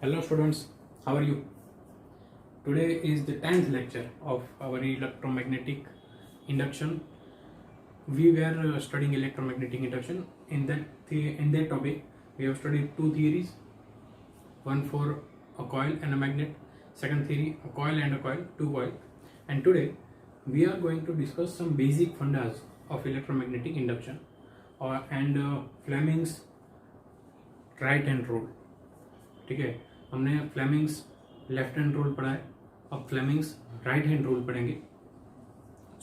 Hello students, how are you? Today is the 10th lecture of our electromagnetic induction. We were studying electromagnetic induction. In that topic, we have studied two theories, one for a coil and a magnet, second theory a coil and a coil, two coil. And today we are going to discuss some basic fundas of electromagnetic induction and Fleming's right hand rule. ठीक है, हमने Fleming's left hand rule पढ़ा है, अब Fleming's right hand rule पढ़ेंगे।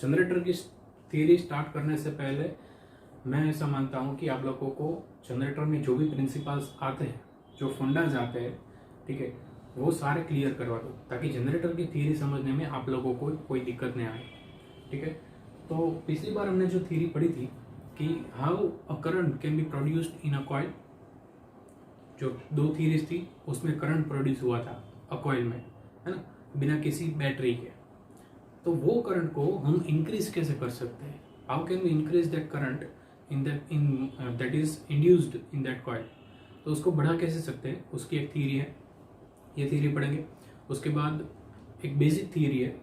Generator की theory start करने से पहले मैं ऐसा मानता हूँ कि आप लोगों को जनरेटर में जो भी प्रिंसिपल्स आते हैं, जो फंडाज आते हैं, ठीक है, वो सारे क्लियर करवा दो ताकि जनरेटर की थियरी समझने में आप लोगों को कोई दिक्कत नहीं आए। ठीक है, तो पिछली बार हमने जो थियरी पढ़ी थी कि how a current can be produced in a coil, जो दो थीरीज थी उसमें करंट प्रोड्यूस हुआ था अ कॉइल में, है ना, बिना किसी बैटरी के। तो वो करंट को हम इंक्रीज कैसे कर सकते हैं? How can we increase that current in that is induced in that coil? तो उसको बढ़ा कैसे सकते हैं, उसकी एक थीरी है, ये थीरी पढ़ेंगे। उसके बाद एक बेसिक थीरी है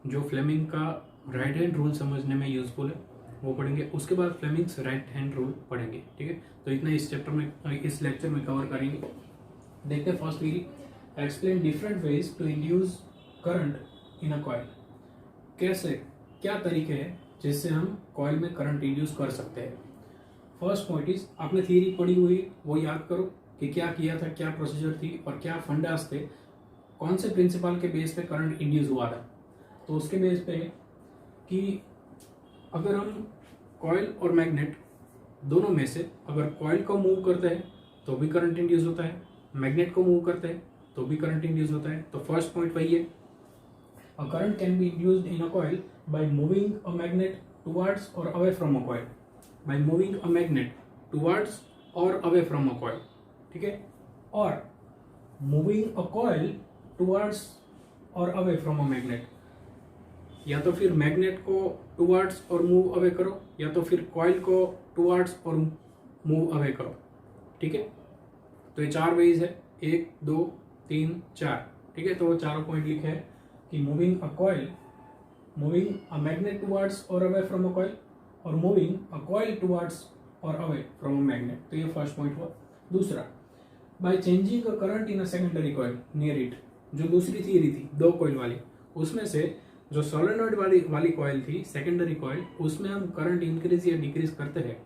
जो फ्लेमिंग का राइट हैंड रूल समझने में यूजफुल है, वो पढ़ेंगे। उसके बाद फ्लेमिंग्स राइट हैंड रूल पढ़ेंगे। ठीक है, तो इतना इस चैप्टर में, इस लेक्चर में कवर करेंगे। देखते हैं first theory, explain different ways to induce current in a coil. कैसे, क्या तरीके हैं जिससे हम कॉइल में करंट इंड्यूस कर सकते हैं। फर्स्ट पॉइंट इज, आपने थ्योरी पढ़ी हुई वो याद करो कि क्या किया था, क्या प्रोसीजर थी और क्या फंडास थे, कौन से प्रिंसिपल के बेस पे करंट इंड्यूस हुआ था। तो उसके बेस पे कि अगर हम कॉइल और मैग्नेट दोनों में से अगर कॉइल को मूव करते हैं तो भी करंट इंड्यूस होता है, मैग्नेट को मूव करते हैं तो भी करंट इंड्यूस होता है। तो फर्स्ट पॉइंट वही है, a current can be induced in a coil by moving a magnet towards और away from a coil, by moving a magnet towards और अवे फ्रॉम अ कॉइल। ठीक है, और मूविंग अ कॉइल टुवर्ड्स और away from a magnet, या तो फिर magnet को टुवर्ड्स और मूव अवे करो, या तो फिर कॉइल को टुवर्ड्स और मूव अवे करो। ठीक है, तो ये चार वेज है, 1 2 3 4। ठीक है, तो वो चारों पॉइंट लिखे हैं कि moving a coil, moving a magnet towards और अवे फ्रॉम अ कॉइल, और मूविंग अ कॉइल टुवर्ड्स और अवे फ्रॉम अ मैग्नेट। तो ये फर्स्ट पॉइंट हुआ। दूसरा, bye changing a current in a secondary coil near it, जो दूसरी theory थी दो कॉइल वाली, उसमें से जो सोलेनॉइड वाली कॉइल थी सेकेंडरी कॉइल, उसमें हम करंट इंक्रीज या डिक्रीज करते हैं।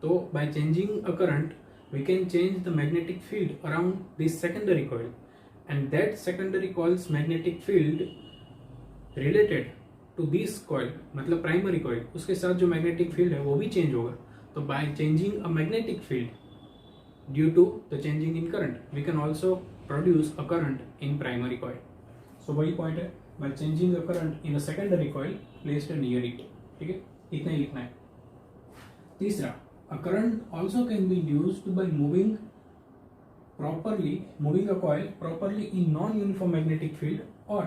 तो by changing a current we can change the magnetic field around this secondary coil, and that secondary coil's magnetic field related to this coil, मतलब primary coil, उसके साथ जो मैग्नेटिक फील्ड है वो भी चेंज होगा। तो by changing a magnetic field due to the changing in current we can also produce a current in primary coil. So वही पॉइंट है, by changing the current in a secondary coil placed near it। ठीक है, इतना ही लिखना है। तीसरा, a current also can be induced by moving a coil properly in non-uniform magnetic field or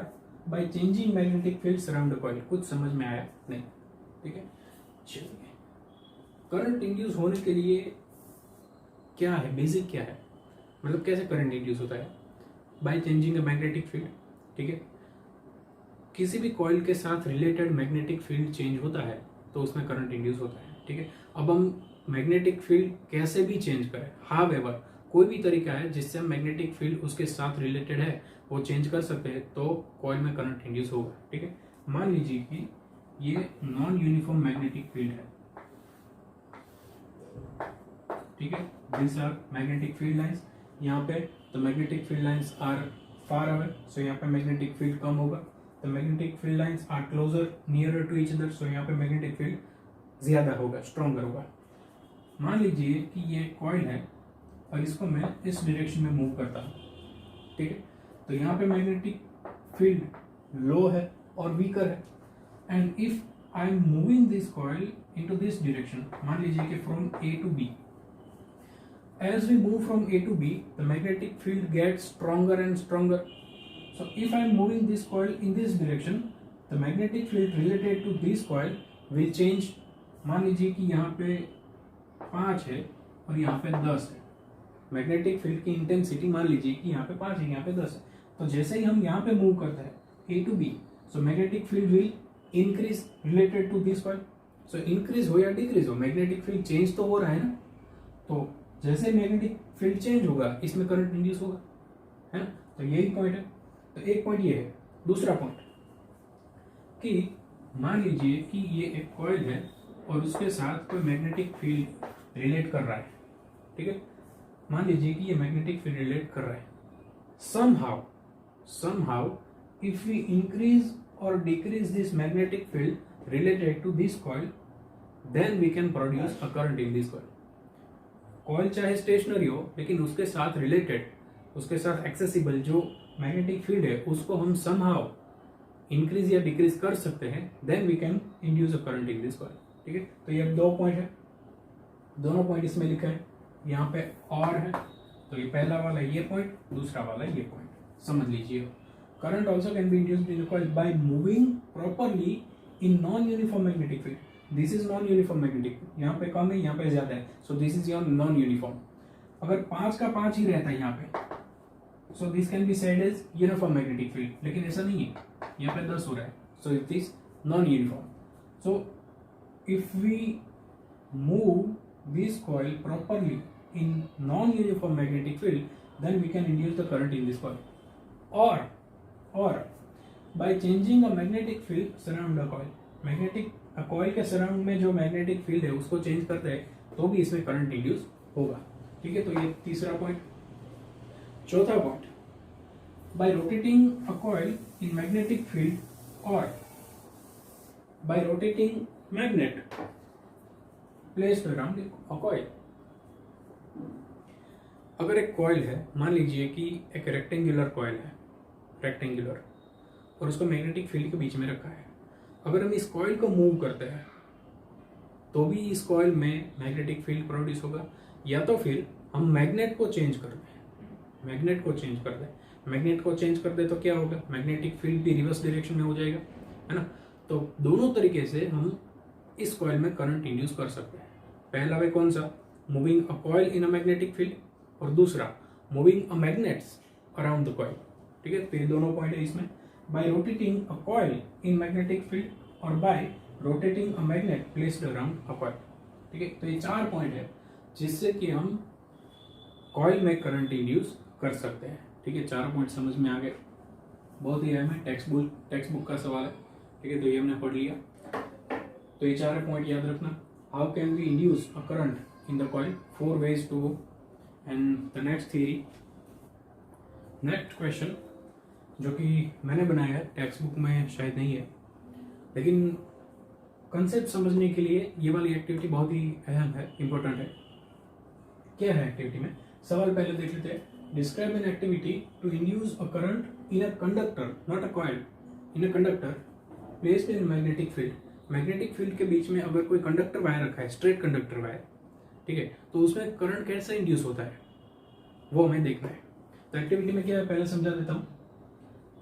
by changing magnetic fields around the coil। कुछ समझ में आया नहीं? ठीक है, चलिए, करंट इंड्यूस होने के लिए क्या है, बेसिक क्या है, मतलब कैसे करंट इंड्यूस होता है? Bye changing a magnetic field. ठीक है, किसी भी कॉइल के साथ रिलेटेड मैग्नेटिक फील्ड चेंज होता है तो उसमें करंट इंड्यूस होता है। ठीक है, अब हम मैग्नेटिक फील्ड कैसे भी चेंज करें, हाउएवर कोई भी तरीका है जिससे हम मैग्नेटिक फील्ड उसके साथ रिलेटेड है वो चेंज कर सकते हैं तो कॉइल में करंट इंड्यूस होगा। ठीक है, मान लीजिए कि ये नॉन यूनिफॉर्म मैग्नेटिक फील्ड है। ठीक है, this are magnetic field lines, यहाँ पे तो magnetic field lines are far away, so यहाँ पे मैग्नेटिक फील्ड कम होगा। The magnetic field lines are closer, nearer to each other, so यहाँ पे मैग्नेटिक फील्ड ज्यादा होगा, स्ट्रॉन्गर होगा। मान लीजिए कि ये कॉइल है और इसको मैं इस डायरेक्शन में मूव करता हूँ। ठीक है, तो यहाँ पे मैग्नेटिक फील्ड लो है और वीकर है, and if I am moving this coil into this direction, मान लीजिए कि from A to B, as we move from A to B, the magnetic field gets stronger and stronger. So if I am moving this coil in this direction, the magnetic field related to this coil will change। मान लीजिए कि यहाँ पे 5 है और यहाँ पे 10 है, मैग्नेटिक फील्ड की इंटेंसिटी मान लीजिए कि यहाँ पे 5 है, यहाँ पे 10 है, तो जैसे ही हम यहाँ पे मूव करते हैं A to B, so magnetic field will increase related to this coil. So increase हो या डिक्रीज हो, मैग्नेटिक फील्ड चेंज तो हो रहा है ना, तो जैसे मैग्नेटिक फील्ड चेंज होगा इसमें करंट इंड्यूस होगा, है ना। तो यही पॉइंट है। तो एक पॉइंट ये है। दूसरा पॉइंट कि मान लीजिए कि ये एक कॉइल है और उसके साथ कोई मैग्नेटिक फील्ड रिलेट कर रहा है, ठीक है। मान लीजिए कि ये मैग्नेटिक फील्ड रिलेट कर रहा है, somehow if we increase or decrease this magnetic field related to this coil, then we can produce a current in this coil। Coil चाहे स्टेशनरी हो लेकिन उसके साथ रिलेटेड, उसके साथ एक्सेसिबल जो मैग्नेटिक फील्ड है उसको हम somehow इंक्रीज या डिक्रीज कर सकते हैं, then we can induce a current in this coil, ठीक है। तो ये 2 पॉइंट है, दोनों पॉइंट इसमें लिखा है, यहाँ पे और है, तो ये पहला वाला ये पॉइंट, दूसरा वाला ये पॉइंट, समझ लीजिए। Current also can be induced in coil by moving properly in non uniform magnetic field. This is non uniform magnetic, यहाँ पे कम है, यहाँ पे ज्यादा है, so this is your non uniform. अगर 5 का 5 ही रहता है यहाँ पे, so this can be said as uniform magnetic field, लेकिन ऐसा नहीं है, यहाँ पे 10 हो रहा है, so it is non uniform. So if we move this coil properly in non-uniform magnetic field, then we can induce the current in this coil, or by changing a magnetic field surround the coil। magnetic coil के surround में जो magnetic field है उसको change करते हैं तो भी इसमें करंट इंड्यूस होगा, ठीक है। तो ये तीसरा पॉइंट। चौथा point, by rotating a coil in magnetic field or by rotating magnet placed around a coil. अगर एक कॉइल है, मान लीजिए कि एक रेक्टेंगुलर कॉइल है, रेक्टेंगुलर, और उसको मैग्नेटिक फील्ड के बीच में रखा है, अगर हम इस कॉइल को मूव करते हैं तो भी इस कॉइल में मैग्नेटिक फील्ड प्रोड्यूस होगा, या तो फिर हम मैग्नेट को चेंज कर दें, मैग्नेट को चेंज कर दें, मैग्नेट को चेंज कर दे तो क्या होगा, मैग्नेटिक फील्ड भी रिवर्स डायरेक्शन में हो जाएगा, है ना। तो दोनों तरीके से हम इस कॉइल में करंट इंड्यूस कर सकते हैं। पहला वे कौन सा, moving a coil in a magnetic field, और दूसरा moving a magnets around the coil, ठीक है। तो ये दोनों पॉइंट है इसमें, by rotating a coil in magnetic field और by rotating a magnet placed around a coil, ठीक है। तो ये 4 पॉइंट है जिससे कि हम कॉइल में करंट इंड्यूस कर सकते हैं, ठीक है। 4 पॉइंट समझ में आ गए, बहुत ही अहम है, टेक्स्ट बुक का सवाल है, ठीक है। तो ये हमने पढ़ लिया। तो ये 4 पॉइंट याद रखना। How can we induce a current in the coil, 4 ways to go। And the next theory, next question जो कि मैंने बनाया है, टेक्स्ट बुक में शायद नहीं है, लेकिन कंसेप्ट समझने के लिए ये वाली एक्टिविटी बहुत ही अहम है, इंपॉर्टेंट है। क्या है एक्टिविटी में, सवाल पहले देख लेते हैं। Describe an activity to induce a current in a conductor, not a coil, in a conductor placed in magnetic field. Magnetic field के बीच में अगर कोई कंडक्टर वायर रखा है, स्ट्रेट कंडक्टर वायर, ठीक है, तो उसमें करंट कैसे इंड्यूस होता है वो हमें देखना है। तो एक्टिविटी में क्या है पहले समझा देता हूँ।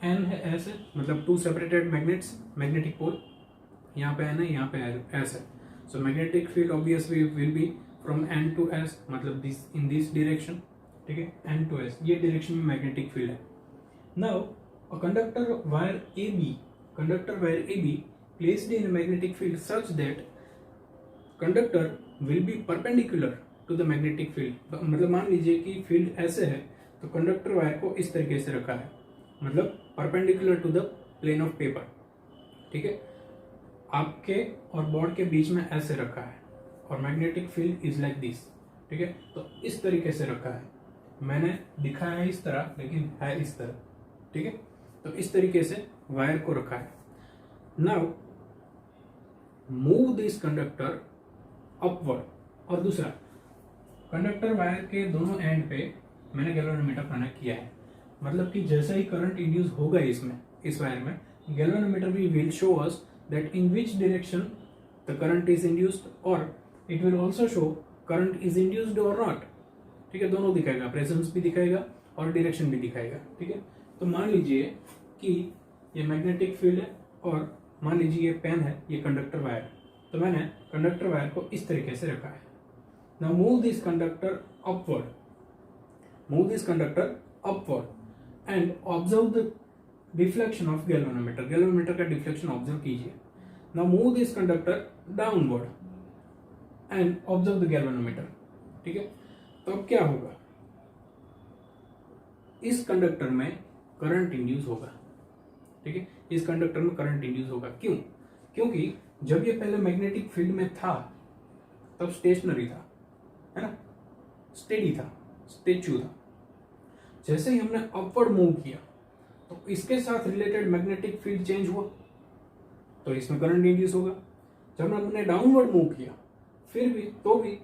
एन है, एस है, मतलब 2 सेपरेटेड मैग्नेट्स, मैग्नेटिक पोल, यहाँ पे एन है, यहाँ पे एस है। So magnetic field obviously will be from N to S, मतलब दिस इन दिस डायरेक्शन, ठीक है, एन टू एस, ये डायरेक्शन में मैग्नेटिक फील्ड है। Now a conductor wire A B placed in a magnetic field such that conductor will be perpendicular to the magnetic field। मतलब मान लीजिए कि field ऐसे है तो कंडक्टर वायर को इस तरीके से रखा है, मतलब perpendicular to the plane of paper, ठीक है। आपके और बोर्ड के बीच में ऐसे रखा है और magnetic field is like this, ठीक है। तो इस तरीके से रखा है, मैंने दिखाया है इस तरह लेकिन है इस तरह, ठीक है। तो इस तरीके से वायर को रखा है। Now move this conductor upward. और दूसरा, कंडक्टर वायर के दोनों एंड पे मैंने गैल्वेनोमीटर कनेक्ट किया है, मतलब कि जैसे ही करंट इंड्यूस होगा इसमें, इस वायर में, गैल्वेनोमीटर भी will show us that in which direction the current is induced, और it will also show current is induced और नॉट, ठीक है। दोनों दिखाएगा, प्रेजेंस भी दिखाएगा और डायरेक्शन भी दिखाएगा, ठीक है। तो मान लीजिए कि ये मैग्नेटिक फील्ड है और मान लीजिए ये पेन है, ये कंडक्टर वायर, तो मैंने कंडक्टर वायर को इस तरीके से रखा है। Now move this conductor upward, move this conductor upward and observe the deflection of galvanometer. galvanometer का deflection observe कीजिए. Now move this conductor downward and observe the galvanometer. ठीक है, तो अब क्या होगा, इस कंडक्टर में करंट इंड्यूस होगा. ठीक है, इस कंडक्टर में करंट इंड्यूस होगा. क्यों? क्योंकि जब ये पहले मैग्नेटिक फील्ड में था तब स्टेशनरी था, है ना, स्टेडी था, स्टेच्यू था. जैसे ही हमने अपवर्ड मूव किया तो इसके साथ रिलेटेड मैग्नेटिक फील्ड चेंज हुआ तो इसमें करंट इंड्यूस होगा. जब हमने डाउनवर्ड मूव किया फिर भी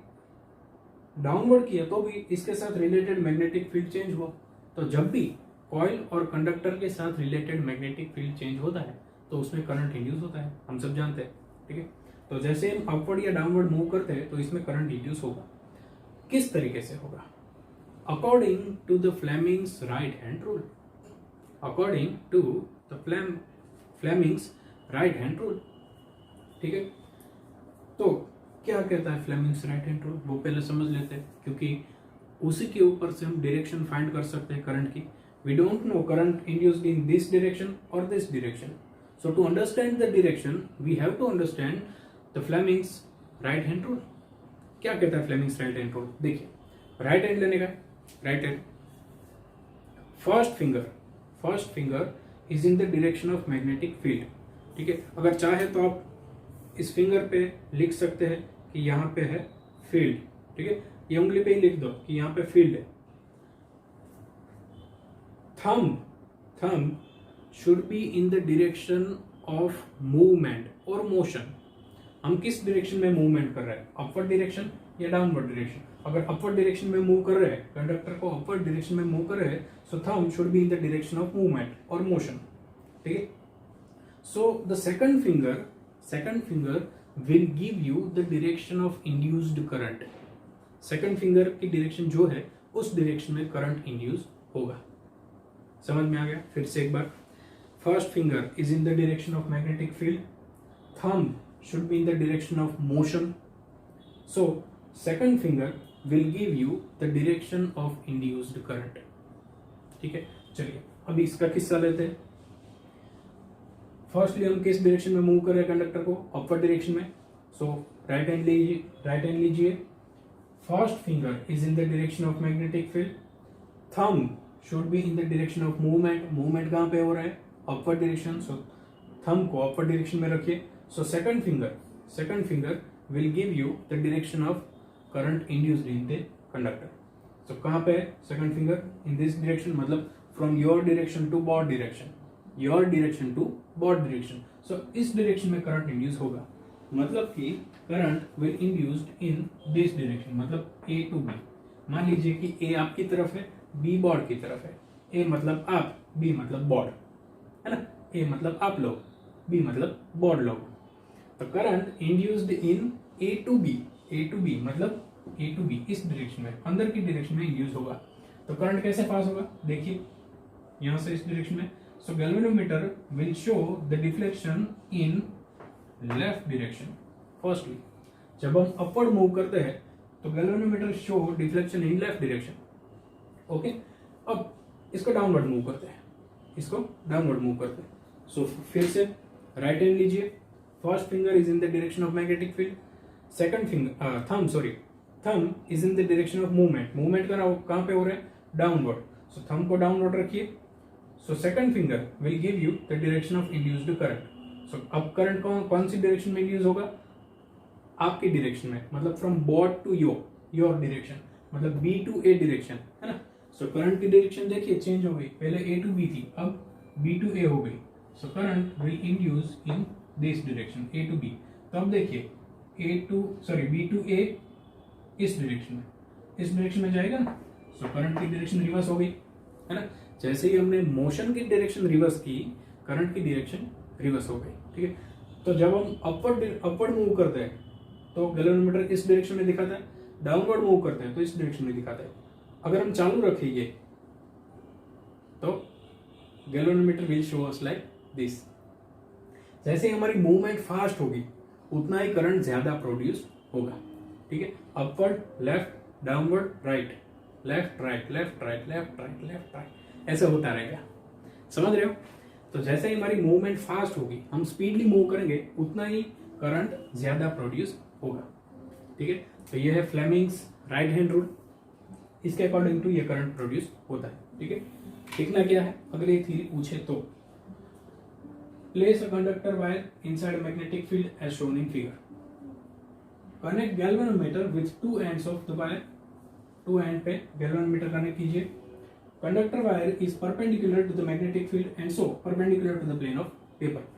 डाउनवर्ड किया तो भी इसके साथ रिलेटेड मैग्नेटिक फील्ड चेंज हुआ. तो जब भी कॉइल और कंडक्टर के साथ रिलेटेड मैग्नेटिक फील्ड चेंज होता है तो उसमें करंट इंड्यूस होता है, हम सब जानते हैं. ठीक है, तो जैसे हम अपवर्ड या डाउनवर्ड मूव करते हैं तो इसमें करंट इंड्यूस होगा. किस तरीके से होगा? According to the Fleming's right hand rule. According to the Fleming's right hand rule. ठीक है, तो क्या कहता है फ्लेमिंग्स राइट हैंड रूल, वो पहले समझ लेते हैं, क्योंकि उसी के ऊपर से हम डायरेक्शन फाइंड कर सकते हैं करंट की. We don't know current induced in this direction और this direction. So to understand the direction, we have to understand the Fleming's right hand rule. क्या कहता है Fleming's right hand rule? देखिए, right hand लेने का, right hand, first finger is in the direction of magnetic field. ठीक है, अगर चाहे तो आप इस फिंगर पे लिख सकते हैं कि यहाँ पे है फील्ड. ठीक है, ये उंगली पे ही लिख दो कि यहाँ पे फील्ड है. Thumb should be in the direction of movement or motion. हम किस डायरेक्शन में मूवमेंट कर रहे हैं, अपवर्ड डायरेक्शन या डाउनवर्ड डायरेक्शन? अगर अपवर्ड डायरेक्शन में मूव कर रहे हैं, कंडक्टर को अपवर्ड डायरेक्शन में मूव कर रहे हैं, so thumb should be in the direction of movement और मोशन. ठीक है, so the second finger will give you the direction of induced current. Second finger की डायरेक्शन जो है उस डायरेक्शन में करंट इंड्यूस होगा. समझ में आ गया? फिर से एक बार, first finger is in the direction of magnetic field, thumb should be in the direction of motion, so second finger will give you the direction of induced current. ठीक है, चलिए अभी इसका किस्सा लेते हैं. फर्स्टली हम किस डायरेक्शन में मूव कर रहे हैं कंडक्टर को, अपवर्ड डायरेक्शन में. सो राइट हैंड लीजिए. First finger is in the direction of magnetic field, thumb should be in the direction of movement. Movement कहाँ पे हो रहा है, अपवर्ड डायरेक्शन. सो थंब को अपवर्ड डायरेक्शन में रखिए. So second finger will give you the direction of current induced in the conductor. So कहाँ पे है second finger, in this direction, मतलब from your direction to board direction, your direction to board direction. So इस direction में current induce होगा, मतलब कि current will induced in this direction, मतलब ए टू बी. मान लीजिए कि ए आपकी तरफ है, बी बॉड की तरफ है. ए मतलब आप, बी मतलब बॉड, है ना. ए मतलब आप लोग, बी मतलब बॉड लोग. तो current induced in A to B मतलब ए टू बी, इस डायरेक्शन में, अंदर की डायरेक्शन में इंड्यूस होगा. तो करंट कैसे पास होगा, देखिए यहां से इस डायरेक्शन में. So galvanometer will show the deflection in left direction. Firstly जब हम अपवर्ड मूव करते हैं तो galvanometer show deflection in left direction. Okay, अब इसको डाउनवर्ड मूव करते हैं. सो फिर से राइट हैंड लीजिए. First finger is in the direction of magnetic field, second finger thumb is in the direction of movement. Movement कहाँ पे हो रहा है, डाउनवर्ड. सो थंब को डाउनवर्ड रखिए. So second finger will give you the direction of induced current. So अब current कौन सी direction में इंड्यूस होगा, आपकी डायरेक्शन में, मतलब फ्रॉम बॉड टू योर डायरेक्शन, मतलब बी टू ए डायरेक्शन, है ना. सो करंट की डायरेक्शन देखिए चेंज हो गई, पहले ए टू बी थी, अब बी टू ए हो गई. So current will induce in this direction, A to B. तो अब देखिए बी टू ए इस डायरेक्शन में जाएगा ना. सो करंट की डायरेक्शन रिवर्स हो गई, है ना. जैसे ही हमने मोशन की डायरेक्शन रिवर्स की, करंट की डायरेक्शन रिवर्स हो गई. ठीक है, तो जब हम अपवर्ड मूव करते हैं तो गैल्वेनोमीटर इस डायरेक्शन में दिखाता है, डाउनवर्ड मूव करते हैं तो इस डायरेक्शन में दिखाता है. अगर हम चालू रखेंगे तो galvanometer will show us like this. जैसे ही हमारी मूवमेंट फास्ट होगी उतना ही करंट ज्यादा प्रोड्यूस होगा. ठीक है, upward, left, downward, right, left right left right left right left right, ऐसा होता रहेगा। समझ रहे हो? तो जैसे ही हमारी मूवमेंट फास्ट होगी, हम स्पीडली मूव करेंगे, उतना ही करंट ज्यादा प्रोड्यूस होगा। ठीक है, तो ये है फ्लेमिंग्स राइट हैंड रूल, इसके अकॉर्डिंग टू ये करंट प्रोड्यूस होता है। ठीक है, लिखना क्या है अगर ये थ्योरी पूछे तो, place a conductor wire inside magnetic field as shown in figure, connect galvanometer with two ends of the wire, two end पे गैल्वेनोमीटर कनेक्ट कीजिए, conductor wire is perpendicular to the magnetic field and so perpendicular to the plane of paper,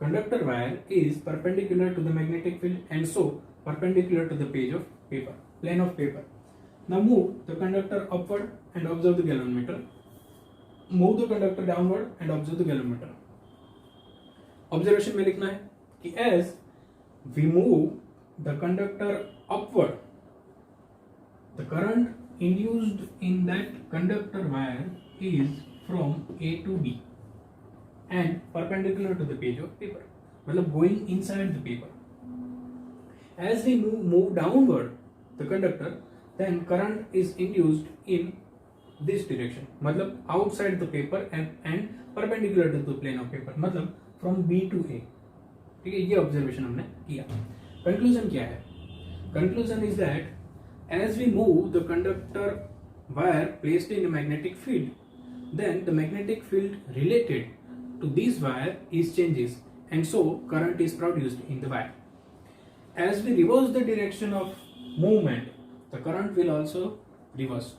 conductor wire is perpendicular to the magnetic field and so perpendicular to the page of paper, plane of paper. Now move the conductor upward and observe the galvanometer. Move the conductor downward and observe the galvanometer. Observation में लिखना है कि as we move the conductor upward, the current induced in that conductor wire is from A to B and perpendicular to the page of paper, मतलब going inside the paper. As we move downward the conductor, then current is induced in this direction, मतलब outside the paper and perpendicular to the plane of paper, मतलब from B to A. ठीक है, ये observation हमने किया। Conclusion क्या है? Conclusion is that as we move the conductor wire placed in a magnetic field, then the magnetic field related to this wire is changes and so current is produced in the wire. As we reverse the direction of movement, the current will also reverse.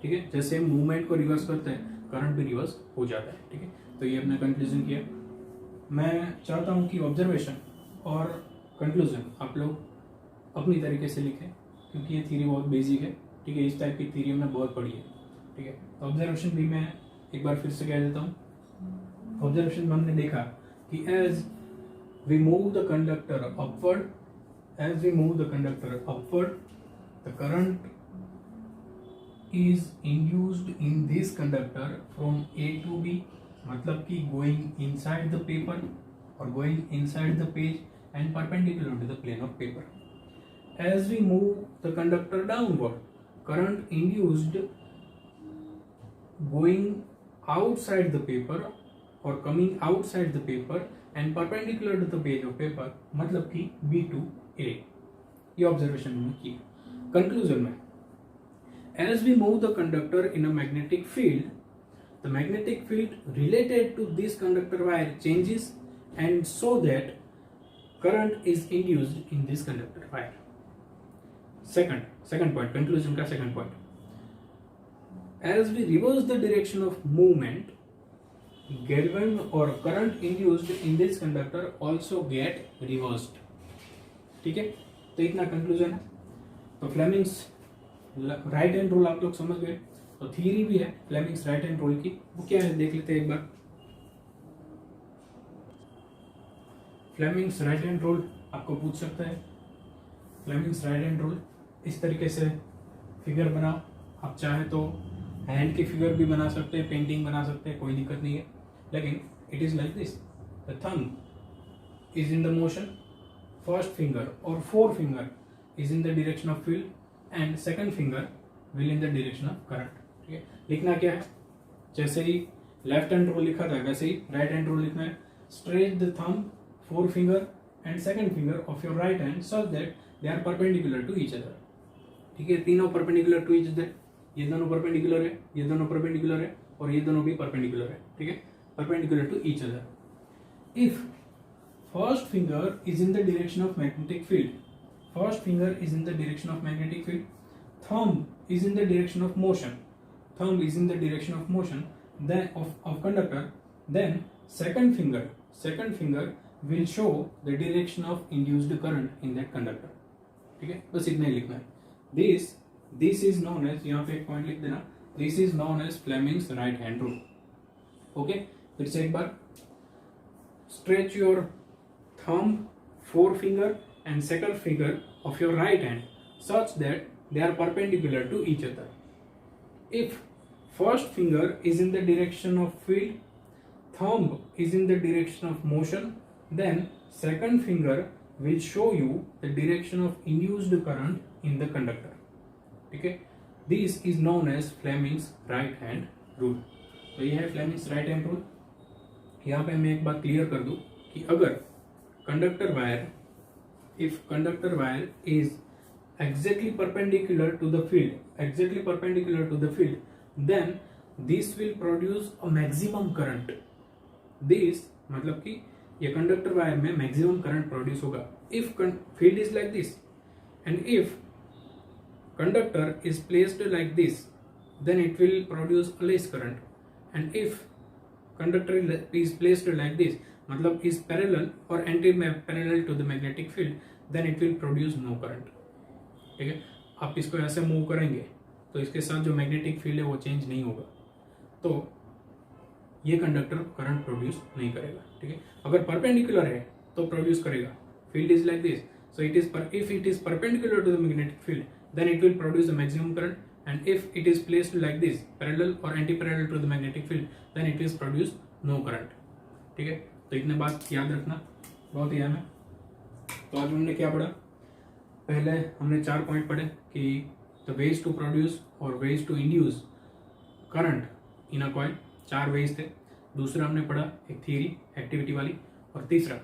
ठीक है, जैसे हम movement को reverse करते हैं current भी reverse हो जाता है। ठीक है, तो ये अपना कंक्लूजन किया। मैं चाहता हूँ कि ऑब्जर्वेशन और कंक्लूजन आप लोग अपनी तरीके से लिखें, क्योंकि ये थ्योरी बहुत बेसिक है। ठीक है, इस टाइप की थ्योरी हमने बहुत पढ़ी है। ठीक है, तो ऑब्जर्वेशन भी मैं एक बार फिर से कह देता हूँ। ऑब्जर्वेशन में हमने देखा कि as we move the conductor upward, the current is induced in this conductor from A to B, मतलब कि going inside the paper or going inside the page and perpendicular to the plane of paper. As we move the conductor downward, current induced going outside the paper or coming outside the paper and perpendicular to the page of paper, मतलब कि B to A। ये observation हमने की। Conclusion में, as we move the conductor in a magnetic field, the magnetic field related to this conductor wire changes and so that current is induced in this conductor wire. Second point, conclusion का second point, as we reverse the direction of movement, galvan or current induced in this conductor also get reversed. ठीक है, तो इतना conclusion है। तो Fleming's right hand rule आप लोग समझ गए। तो थ्योरी भी है फ्लेमिंग्स राइट हैंड रूल की, वो क्या है देख लेते हैं एक बार। फ्लेमिंग्स राइट हैंड रूल आपको पूछ सकता है। फ्लेमिंग्स राइट हैंड रूल इस तरीके से फिगर बनाओ, आप चाहे तो हैंड की फिगर भी बना सकते हैं, पेंटिंग बना सकते हैं, कोई दिक्कत नहीं है, लेकिन it is like this. The thumb is in the motion, first finger और fore finger is in the direction of field and second finger will in the direction of current. ठीक है, लिखना क्या है, जैसे ही लेफ्ट हैंड रूल लिखा था वैसे ही राइट हैंड रूल लिखना है। Stretch the thumb, fore finger and second finger of your right hand such that they are perpendicular to each other. ठीक है, तीनों परपेंडिकुलर टू ईच अदर, ये दोनों परपेंडिकुलर है, ये दोनों परपेंडिकुलर है और ये दोनों भी परपेंडिकुलर है। ठीक है, perpendicular to each other. If first finger is in the direction of magnetic field, thumb is in the direction of motion, then of conductor, then second finger will show the direction of induced current in that conductor. ठीक है, बस इतना ही लिखना है। This is known as, यहाँ पे एक point लिख देना, this is known as Fleming's right hand rule. Okay, फिर से एक बार, stretch your thumb, fore finger and second finger of your right hand such that they are perpendicular to each other. If first finger is in the direction of field, thumb is in the direction of motion, then second finger will show you the direction of induced current in the conductor. ठीक है। This is known as Fleming's right hand rule. तो ये है Fleming's right hand rule. यहाँ पे मैं एक बात क्लियर कर दूं कि अगर conductor wire, if conductor wire is exactly perpendicular to the field, then this will produce a maximum current. This मतलब कि ये कंडक्टर वायर में मैक्सिमम करंट प्रोड्यूस होगा if field is like this, and if conductor is placed like this, then it will produce less current, and if conductor is placed like this, मतलब is parallel or anti-parallel to the magnetic field, then it will produce no current. ठीक है। आप इसको ऐसे move करेंगे तो इसके साथ जो मैग्नेटिक फील्ड है वो चेंज नहीं होगा, तो ये कंडक्टर करंट प्रोड्यूस नहीं करेगा। ठीक है। अगर परपेंडिकुलर है तो प्रोड्यूस करेगा। Field is like this, so it is if it is perpendicular to the magnetic field, then it will produce the maximum current, and if it is placed like this parallel और anti parallel to the magnetic field, then it is produce no current. ठीक है। तो इतने बात याद रखना, बहुत ही अहम है। तो आज हमने क्या पढ़ा? पहले हमने 4 पॉइंट पढ़े कि द वेज टू प्रोड्यूस और ways to induce current in a coil, 4 ways थे। दूसरा हमने पढ़ा एक थियरी एक्टिविटी वाली, और तीसरा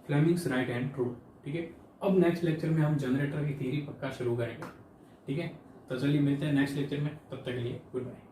फ्लेमिंग्स राइट हैंड रूल। ठीक है। अब नेक्स्ट लेक्चर में हम जनरेटर की थियरी पक्का शुरू करेंगे। ठीक है। तो चलिए मिलते हैं नेक्स्ट लेक्चर में, तब तक के लिए गुड बाय।